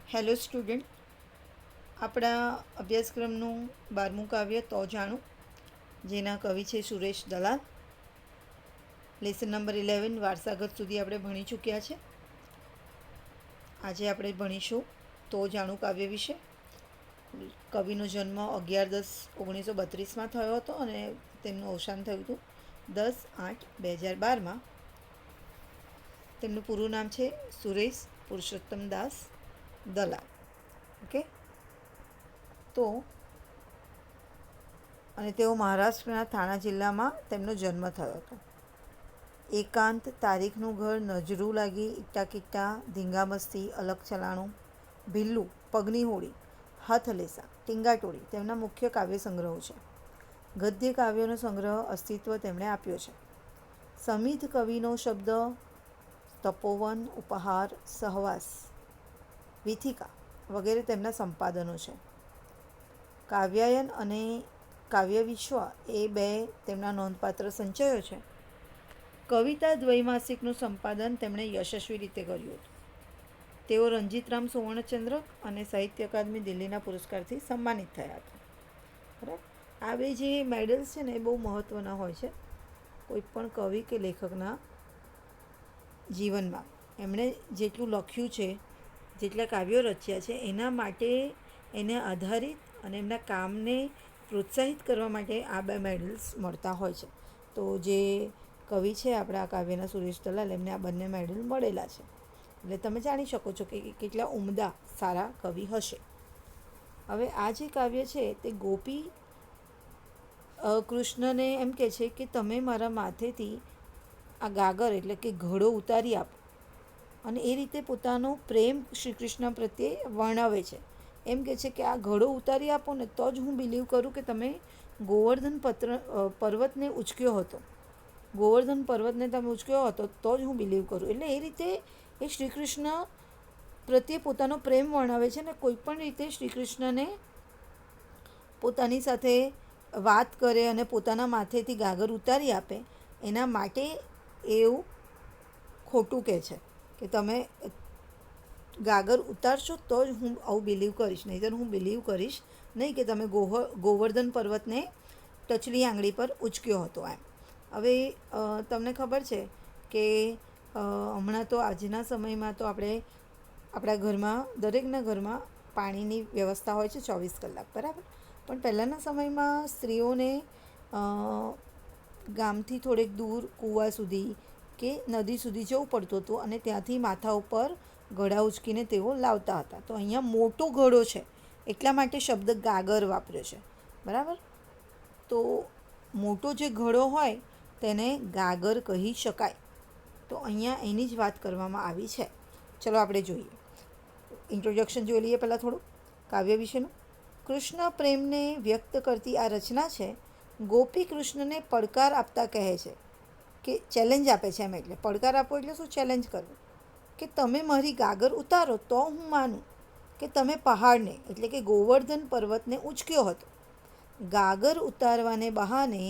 Hello student, આપણા અભ્યાસક્રમનું 12મું કાવ્ય તો જાણું, જેના કવિ છે સુરેશ દલાલ. લેસન નંબર 11 વારસાગત સુધી આપણે ભણી ચૂક્યા છે. આજે આપણે ભણીશું તો જાણું કાવ્ય વિશે. કવિનો જન્મ 11/10/1932 થયો હતો અને તેમનું અવસાન થયું હતું 10/8/2012. તેમનું પૂરું નામ છે સુરેશ પુરુષોત્તમ દાસ દલાલ. ઓકે, તો અને તેઓ મહારાષ્ટ્રના થાણા જિલ્લામાં તેમનો જન્મ થયો હતો. એકાંત, તારીખનું ઘર, નજરું લાગી, ઇટ્ટા કિટ્ટા, ધીંગામસ્તી, અલગ ચલાણું, ભીલ્લું, પગની હોળી, હાથલેસા, ટીંગાટોળી તેમના મુખ્ય કાવ્ય સંગ્રહો છે. ગદ્ય કાવ્યોનો સંગ્રહ અસ્તિત્વ તેમણે આપ્યો છે. સમિધ કવિનો શબ્દ, તપોવન, ઉપહાર, સહવાસ, વિથિકા વગેરે તેમના સંપાદનો છે. કાવ્યાયન અને કાવ્યવિશ્વ એ બે તેમના નોંધપાત્ર સંચયો છે. કવિતા દ્વૈમાસિકનું સંપાદન તેમણે યશસ્વી રીતે કર્યું હતું. તેઓ રંજીતરામ સુવર્ણચંદ્રક અને સાહિત્ય અકાદમી દિલ્હીના પુરસ્કારથી સન્માનિત થયા હતા. બરાબર, આ બે જે મેડલ્સ છે ને એ બહુ મહત્ત્વના હોય છે કોઈ પણ કવિ કે લેખકના જીવનમાં. એમણે જેટલું લખ્યું છે, જેટલા કાવ્યો રચ્યા છે, એના માટે એને આધારિત અને એમના કામને પ્રોત્સાહિત કરવા માટે આ બે મેડલ્સ મળતા હોય છે. તો જે કવિ છે આપણા કાવ્યના સુરેશ દલાલ, એમને આ બંને મેડલ મળેલા છે. એટલે તમે જાણી શકો છો કે કેટલા ઉમદા સારા કવિ હશે. હવે આ જે કાવ્ય છે તે ગોપી કૃષ્ણને એમ કહે છે કે તમે મારા માથેથી આ ગાગર એટલે કે ઘડો ઉતારી આપો, અને એ રીતે પોતાનો પ્રેમ શ્રી કૃષ્ણ પ્રત્યે વર્ણવે છે. એમ કહે છે કે આ ઘડો ઉતારી આપો ને તો જ હું બિલીવ કરું કે તમે ગોવર્ધન પર્વતને ઉચક્યો હતો. ગોવર્ધન પર્વતને તમે ઉચક્યો હતો તો જ હું બિલીવ કરું. એટલે એ રીતે એ શ્રી કૃષ્ણ પ્રત્યે પોતાનો પ્રેમ વર્ણવે છે ને કોઈ પણ રીતે શ્રી કૃષ્ણને પોતાની સાથે વાત કરે અને પોતાના માથેથી ગાગર ઉતારી આપે એના માટે એવું ખોટું કહે છે કે તમે ગાગર ઉતારશો તો જ હું આવું બિલીવ કરીશ, નહીંતર હું બિલીવ કરીશ નહીં કે તમે ગોવર્ધન પર્વતને ટચલી આંગળી પર ઉચક્યો હતો એમ. હવે તમને ખબર છે કે હમણાં તો આજના સમયમાં તો આપણા ઘરમાં, દરેકના ઘરમાં પાણીની વ્યવસ્થા હોય છે 24 કલાક, બરાબર. પણ પહેલાંના સમયમાં સ્ત્રીઓને ગામથી થોડેક દૂર કૂવા સુધી કે નદી સુધી જવું પડતું હતું અને ત્યાંથી માથા ઉપર ઘડા ઉચકીને તેઓ લાવતા હતા. તો અહીંયા મોટો ઘડો છે એટલા માટે શબ્દ ગાગર વાપર્યો છે, બરાબર. તો મોટો જે ઘડો હોય તેને ગાગર કહી શકાય. તો અહીંયા એની જ વાત કરવામાં આવી છે. ચલો આપણે જોઈએ. ઇન્ટ્રોડક્શન જોઈ લઈએ પહેલાં થોડું કાવ્ય વિશેનું. કૃષ્ણ પ્રેમને વ્યક્ત કરતી આ રચના છે. ગોપી કૃષ્ણને પડકાર આપતા કહે છે કે ચેલેન્જ આપે છે. એમ એટલે પડકાર આપો એટલે શું? ચેલેન્જ કરવું. કે તમે મારી ગાગર ઉતારો તો હું માનું કે તમે પહાડને એટલે કે ગોવર્ધન પર્વતને ઉચક્યો હતો. ગાગર ઉતારવાને બહાને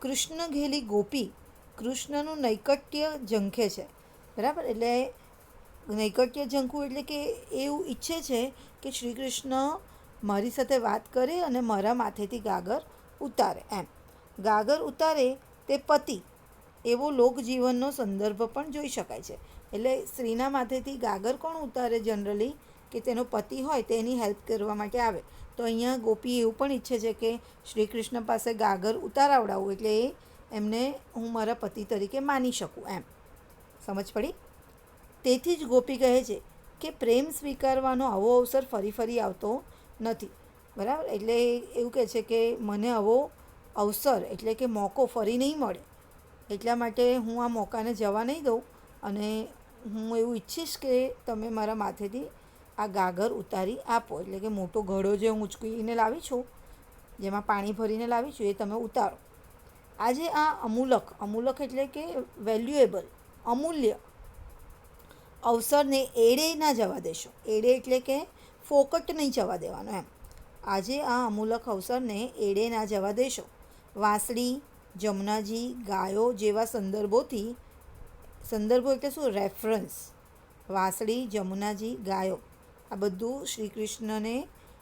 કૃષ્ણ ઘેલી ગોપી કૃષ્ણનું નૈકટ્ય ઝંખે છે, બરાબર. એટલે નૈકટ્ય ઝંખવું એટલે કે એવું ઈચ્છે છે કે શ્રી કૃષ્ણ મારી સાથે વાત કરે અને મારા માથેથી ગાગર ઉતારે એમ. ગાગર ઉતારે તે પતિ એવો લોકજીવનનો સંદર્ભ પણ જોઈ શકાય છે. એટલે સ્ત્રીના માથેથી ગાગર કોણ ઉતારે જનરલી? કે તેનો પતિ હોય તેની હેલ્પ કરવા માટે આવે. તો અહીંયા ગોપી એવું પણ ઈચ્છે છે કે શ્રી કૃષ્ણ પાસે ગાગર ઉતારાવડાવું એટલે એમને હું મારા પતિ તરીકે માની શકું એમ. સમજ પડી? તેથી જ ગોપી કહે છે કે પ્રેમ સ્વીકારવાનો આવો અવસર ફરી ફરી આવતો નથી, બરાબર. એટલે એવું કહે છે કે મને આવો અવસર એટલે કે મોકો ફરી નહીં મળે, એટલા માટે હું આ મોકાને જવા નહીં દઉં અને હું એવું ઈચ્છીશ કે તમે મારા માથેથી આ ગાગર ઉતારી આપો. એટલે કે મોટો ઘડો જે હું ઉચકીને લાવી છું, જેમાં પાણી ભરીને લાવી છું, એ તમે ઉતારો. આજે આ અમૂલક એટલે કે વેલ્યુએબલ, અમૂલ્ય અવસરને એળે ના જવા દેશો. એળે એટલે કે ફોકટ નહીં જવા દેવાનો એમ. આજે આ અમૂલક અવસરને એળે ના જવા દેશો. વાંસળી, જમનાજી, ગાયો જેવા સંદર્ભો એટલે શું? રેફરન્સ. વાંસળી, જમનાજી, ગાયો આ બધું શ્રી કૃષ્ણને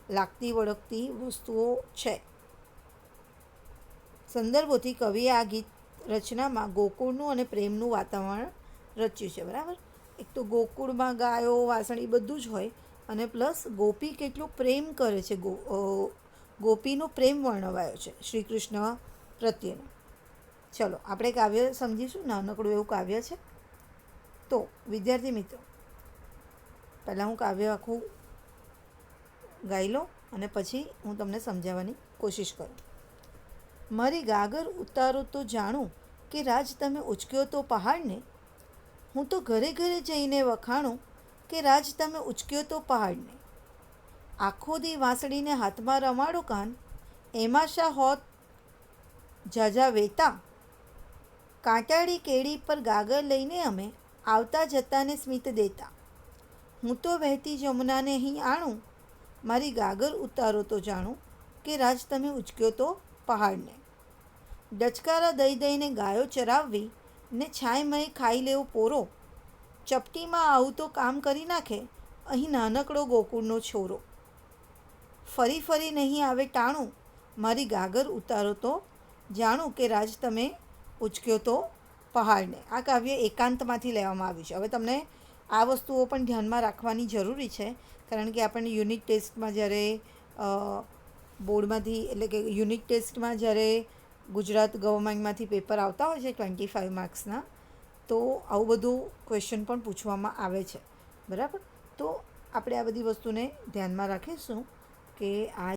લાગતી વળગતી વસ્તુઓ છે. સંદર્ભોથી કવિએ આ ગીત રચનામાં ગોકુળનું અને પ્રેમનું વાતાવરણ રચ્યું છે. બરાબર, એક તો ગોકુળમાં ગાયો વાસણી બધું જ હોય અને પ્લસ ગોપી કેટલું પ્રેમ કરે છે, ગોપીનો પ્રેમ વર્ણવાયો છે શ્રી કૃષ્ણ પ્રત્યેનો. ચલો આપણે કાવ્ય સમજીશું. નાનકડું એવું કાવ્ય છે. તો વિદ્યાર્થી મિત્રો, પહેલાં હું કાવ્ય આખું ગાઈ લો અને પછી હું તમને સમજાવવાની કોશિશ કરું. મારી ગાગર ઉતારો તો જાણું કે રાજ તમે ઉચક્યો તો પહાડને. હું તો ઘરે ઘરે જઈને વખાણું કે રાજ તમે ઉચક્યો તો પહાડને. આખો દી વાંસળીને હાથમાં રમાડો કાન, એમાં શા હોત ઝાઝા વેતા. કાંટાળી કેળી પર ગાગર લઈને અમે આવતા જતાને સ્મિત દેતા. હું તો વહેતી જમુનાને અહીં આણું, મારી ગાગર ઉતારો તો જાણું કે રાજ તમે ઉચક્યો તો પહાડને. ડચકારા દઈ દઈને ગાયો ચરાવવી ને છાંયમય ખાઈ લેવો પોરો. ચપટીમાં આવું તો કામ કરી નાખે અહીં નાનકડો ગોકુળનો છોરો. ફરી ફરી નહીં આવે ટાણું, મારી ગાગર ઉતારો તો જાણું કે રાજ તમે ઉચક્યો તો પહાડને. આ કાવ્ય એકાંતમાંથી લેવામાં આવ્યું છે. હવે તમને આ વસ્તુઓ પણ ધ્યાનમાં રાખવાની જરૂરી છે, કારણ કે આપણને યુનિટ ટેસ્ટમાં જ્યારે બોર્ડમાંથી એટલે કે યુનિટ ટેસ્ટમાં જ્યારે ગુજરાત ગવર્મેન્ટમાંથી પેપર આવતા હોય છે 25 માર્ક્સના, તો આવું બધું ક્વેશ્ચન પણ પૂછવામાં આવે છે. બરાબર, તો આપણે આ બધી વસ્તુને ધ્યાનમાં રાખીશું કે આ